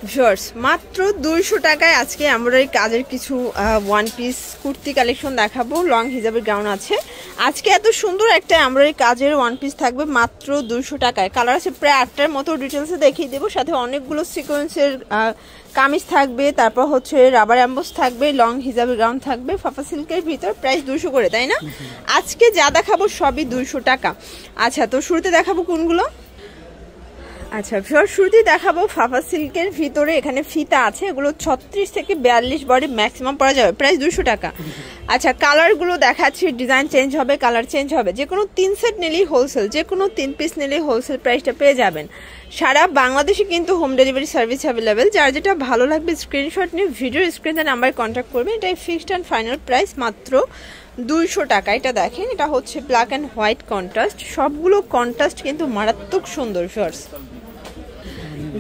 Viewers মাত্র 200 টাকায় আজকে আমরা এই কাজের কিছু ওয়ান পিস কুর্তি কালেকশন দেখাবো। লং হিজাবের গাউন আছে আজকে। এত সুন্দর একটা আমরা এই কাজের ওয়ান পিস থাকবে মাত্র 200 টাকায়। কালার আছে প্রায় 8টার মতো, ডিটেলসে দেখিয়ে দেবো। সাথে অনেকগুলো সিকোয়েন্সের কামিজ থাকবে, তারপর হচ্ছে রাবার এমবোস থাকবে, লং হিজাবের গাউন থাকবে, ফাফা সিল্কের ভিতর। প্রাইস 200 করে, তাই না? আজকে যা দেখাবো সবই 200 টাকা। আচ্ছা, তো শুরুতে দেখাবো কোনগুলো? আচ্ছা ভিউয়ার্স, শুরুতেই দেখাবো ফাফা সিল্কের ভিতরে। এখানে ফিতা আছে, এগুলো 36 থেকে 42 বডি ম্যাক্সিমাম পরা যাবে। প্রাইস 200 টাকা। আচ্ছা, কালারগুলো দেখাচ্ছি, ডিজাইন চেঞ্জ হবে, কালার চেঞ্জ হবে। যে কোনো 3 সেট নিলেই হোলসেল, যে কোনো 3 পিস নিলেই হোলসেল প্রাইসটা পেয়ে যাবেন। সারা বাংলাদেশে কিন্তু হোম ডেলিভারি সার্ভিস অ্যাভেলেবেল। যার যেটা ভালো লাগবে স্ক্রিনশট নিয়ে ভিডিও স্ক্রিনে নাম্বারে কন্ট্যাক্ট করবেন। এটাই ফিক্সড অ্যান্ড ফাইনাল প্রাইস মাত্র 200 টাকা। এটা দেখেন, এটা হচ্ছে ব্ল্যাক অ্যান্ড হোয়াইট কন্ট্রাস্ট। সবগুলো কন্ট্রাস্ট কিন্তু মারাত্মক সুন্দর ভিউয়ার্স,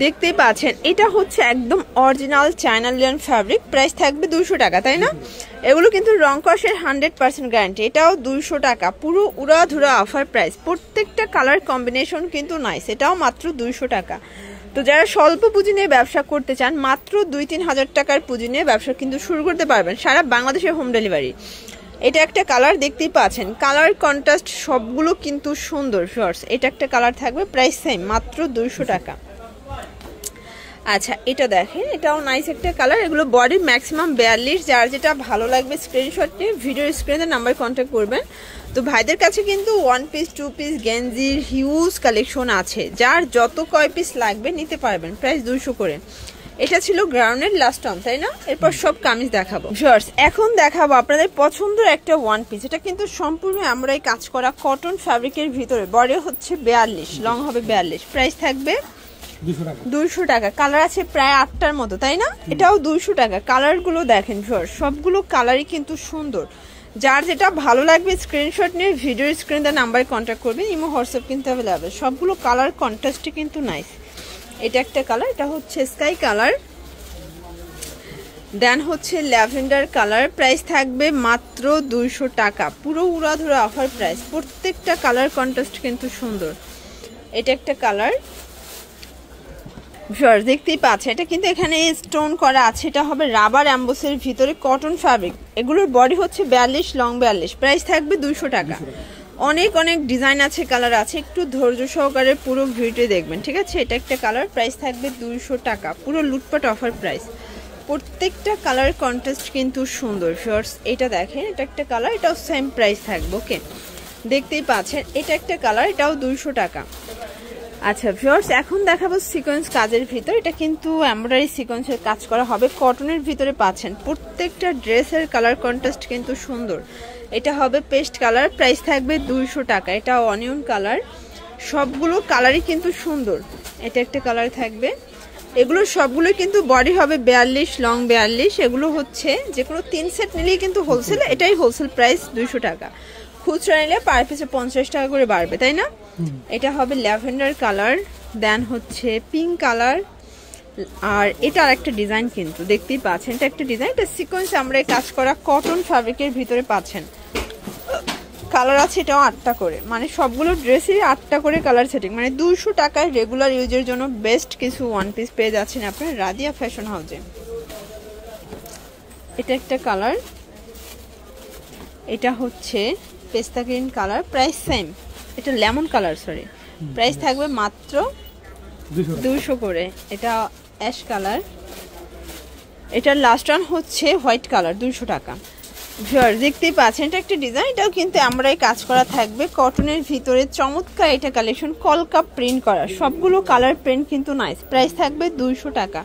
দেখতেই পাচ্ছেন। এটা হচ্ছে একদম original China linen fabric. Price থাকবে 200 টাকা, তাই না? এগুলো কিন্তু রং কষের 100% গ্যারান্টি। এটাও 200 টাকা, পুরো উড়াধুরা অফার প্রাইস। প্রত্যেকটা কালার কম্বিনেশন কিন্তু নাইস। এটাও মাত্র 200 টাকা। তো যারা স্বল্প পুঁজি নিয়ে ব্যবসা করতে চান, মাত্র 2-3 হাজার টাকার পুঁজি নিয়ে ব্যবসা কিন্তু শুরু করতে পারবেন। সারা বাংলাদেশের হোম ডেলিভারি। এটা একটা কালার, দেখতেই পাচ্ছেন। কালার কন্ট্রাস্ট সবগুলো কিন্তু সুন্দর ভিউয়ার্স। এটা একটা কালার থাকবে, প্রাইস সেম মাত্র 200 টাকা। আচ্ছা, এটা দেখেন, এটাও নাইস একটা কালার। এগুলো বডি ম্যাক্সিমাম 42। যার যেটা ভালো লাগবে স্ক্রিনশট নিয়ে ভিডিও স্ক্রিনে নাম্বার কন্ট্যাক্ট করবেন। তো ভাইদের কাছে কিন্তু 1 পিস 2 পিস গেঞ্জির হিউজ কালেকশন আছে। যার যত কয় পিস লাগবে নিতে পারবেন। প্রাইস 200 করে। এটা ছিল গ্রাউন্ডের লাস্ট অন, তাই না? এরপর সব কামিজ দেখাবো ভিউয়ার্স। এখন দেখাবো আপনাদের পছন্দের একটা ওয়ান পিস। এটা কিন্তু সম্পূর্ণ আমরা এই কাজ করা কটন ফ্যাব্রিকের ভিতরে। বডি হচ্ছে 42, লং হবে 42। প্রাইস থাকবে 200 টাকা। কালার আছে প্রায় 8টার মতো, তাই না? এটাও 200 টাকা। কালারগুলো দেখেন ভিউয়ার্স, সবগুলো কালারই কিন্তু সুন্দর। যার যেটা ভালো লাগবে স্ক্রিনশট নিয়ে ভিডিও স্ক্রিনে নাম্বারে কন্ট্যাক্ট করবেন। ইমো হোয়াটসঅ্যাপ কিন্তু অ্যাভেলেবেল। সবগুলো কালার কন্ট্রাস্টে কিন্তু নাইস। এটা একটা কালার, এটা হচ্ছে স্কাই কালার, দেন হচ্ছে ল্যাভেন্ডার কালার। প্রাইস থাকবে মাত্র 200 টাকা। পুরো উড়াধুরা অফার প্রাইস। প্রত্যেকটা কালার কন্ট্রাস্ট কিন্তু সুন্দর। এটা একটা কালার ভিউয়ার্স, দেখতেই পাচ্ছেন। এটা কিন্তু এখানে স্টোন করা আছে। এটা হবে রাবার এমবোসের ভিতরে কটন ফ্যাব্রিক। এগুলোর বডি হচ্ছে 42, লং 42। প্রাইস থাকবে 200 টাকা। অনেক অনেক ডিজাইন আছে, কালার আছে। একটু ধৈর্য সহকারে পুরো ভিডিও দেখবেন, ঠিক আছে? এটা একটা কালার, প্রাইস থাকবে 200 টাকা। পুরো লুটপাট অফার প্রাইস। প্রত্যেকটা কালার কন্ট্রাস্ট কিন্তু সুন্দর ভিউয়ার্স। এটা দেখেন, এটা একটা কালার, এটাও সেম প্রাইস থাকবে। ওকে, দেখতেই পাচ্ছেন। এটা একটা কালার, এটাও 200 টাকা। আচ্ছা ভিউয়ার্স, এখন দেখাবো সিকোয়েন্স কাজের ভিতর। এটা কিন্তু এমব্রয়ডারি সিকোয়েন্সের কাজ করা হবে, কটনের ভিতরে পাচ্ছেন। প্রত্যেকটা ড্রেসের কালার কন্ট্রাস্ট কিন্তু সুন্দর। এটা হবে পেস্ট কালার। প্রাইস থাকবে 200 টাকা। এটা অনিয়ন কালার। সবগুলো কালারই কিন্তু সুন্দর। এটা একটা কালার থাকবে। এগুলো সবগুলো কিন্তু বডি হবে 42, লং 42। এগুলো হচ্ছে যে কোনো 3 সেট নিলেই কিন্তু হোলসেল। এটাই হোলসেল প্রাইস 200 টাকা। খুচরা নিলে পার পিসে 50 টাকা করে বাড়বে, তাই না? এটা হবে ল্যাভেন্ডার কালার, দেন হচ্ছে পিঙ্ক কালার। আর এটা আর একটা ডিজাইন কিন্তু দেখতেই পাচ্ছেন। এটা একটা ডিজাইন, এটা সিকোয়েন্স আমরা কাজ করা কটন ফ্যাব্রিকের ভিতরে পাচ্ছেন। কালার আছে এটাও 8টা করে, মানে সবগুলো ড্রেসেরই 8টা করে কালার সেটিং। মানে 200 টাকায় রেগুলার ইউজের জন্য বেস্ট কিছু ওয়ান পিস পেয়ে যাচ্ছেন আপনার রাদিয়া ফ্যাশন হাউসে। এটা একটা কালার, এটা হচ্ছে পেস্তা গ্রিন কালার। Price same. এটা লেমন কালার, সরি। প্রাইস থাকবে মাত্র 200 করে। এটা অ্যাশ কালার। এটার লাস্ট ওয়ান হচ্ছে হোয়াইট কালার, 200 টাকা। ভিউয়ার্স, দেখতেই পাচ্ছেন। এটা একটা ডিজাইন, এটাও কিন্তু আমরাই কাজ করা থাকবে কটনের ভিতরে। চমৎকার এটা কালেকশন, কলকা প্রিন্ট করা। সবগুলো কালার প্রিন্ট কিন্তু নাইস। প্রাইস থাকবে 200 টাকা।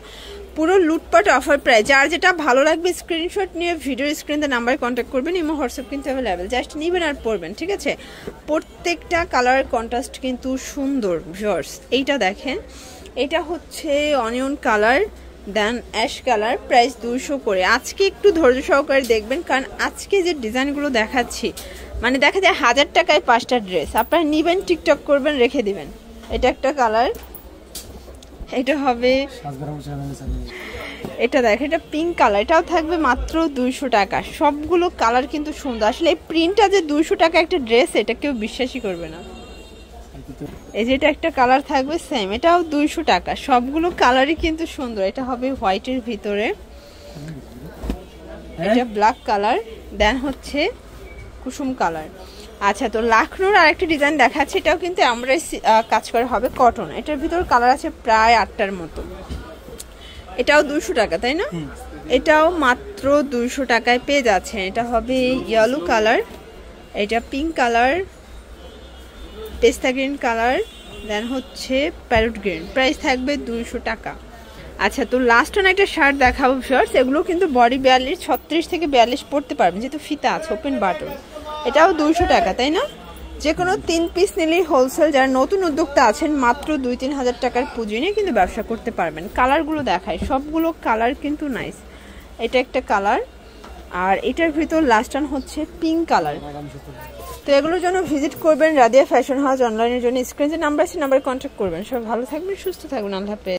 পুরো লুটপাট অফার প্রাইস। যার যেটা ভালো লাগবে স্ক্রিনশট নিয়ে ভিডিও স্ক্রিনে নাম্বারে কন্ট্যাক্ট করবেন। ইমো হোয়াটসঅ্যাপ কিন্তু অ্যাভেলেবেল। জাস্ট নিবেন আর পড়বেন, ঠিক আছে? প্রত্যেকটা কালার কন্ট্রাস্ট কিন্তু সুন্দর ভিউয়ার্স। এইটা দেখেন, এটা হচ্ছে অনিয়ন কালার, দেন অ্যাশ কালার। প্রাইস 200 করে। আজকে একটু ধৈর্য সহকারে দেখবেন, কারণ আজকে যে ডিজাইনগুলো দেখাচ্ছি, মানে দেখা যায় 1000 টাকায় 5টা ড্রেস। আপনারা নিবেন, টিকটক করবেন, রেখে দিবেন। এটা একটা কালার, এটা হবে, এটা দেখেন, এটা পিঙ্ক কালার। এটাও থাকবে মাত্র 200 টাকা। সবগুলো কালার কিন্তু সুন্দর। আসলে এই প্রিন্টটা যে 200 টাকা একটা ড্রেস, এটা কেউ বিশ্বাসই করবে না। এই যে এটা একটা কালার থাকবে সেম, এটাও 200 টাকা। সবগুলো কালারই কিন্তু সুন্দর। এটা হবে হোয়াইটের ভিতরে, এটা ব্ল্যাক কালার, দেন হচ্ছে কুসুম কালার। আচ্ছা, তো লাখনোর আরেকটা ডিজাইন দেখাচ্ছি, এটাও কিন্তু আমরা কাজ করা হবে কটন। এটার ভিতর কালার আছে প্রায় 8টার মতো। এটাও 200 টাকা, তাই না? এটাও মাত্র 200 টাকায় পেয়ে যাচ্ছেন। এটা হবে ইয়েলো কালার, এটা পিঙ্ক কালার, পেস্তা গ্রিন কালার, দেন হচ্ছে প্যারট গ্রিন। প্রাইস থাকবে 200 টাকা। আচ্ছা, তো লাস্ট অন একটা শার্ট দেখাবো শর্টস। এগুলো কিন্তু বডি 42, 36 থেকে 42 পড়তে পারবেন, যেহেতু ফিতা আছে, ওপেন বাটন। এটাও 200 টাকা, তাই না? যে কোনো 3 পিস নিলেই হোলসেল। যারা নতুন উদ্যোক্তা আছেন মাত্র 2-3 হাজার টাকার পুঁজি নিয়ে কিন্তু ব্যবসা করতে পারবেন। কালারগুলো দেখায়, সবগুলো কালার কিন্তু নাইস। এটা একটা কালার, আর এটার ভিতর লাস্ট অন হচ্ছে পিঙ্ক কালার। তো এগুলোর জন্য ভিজিট করবেন রাদিয়া ফ্যাশন হাউস অনলাইনের জন্য। স্ক্রিনে যে নাম্বার আছে, নাম্বারে কন্ট্যাক্ট করবেন। সবাই ভালো থাকবেন, সুস্থ থাকবেন, আল্লাহ হাফেজ।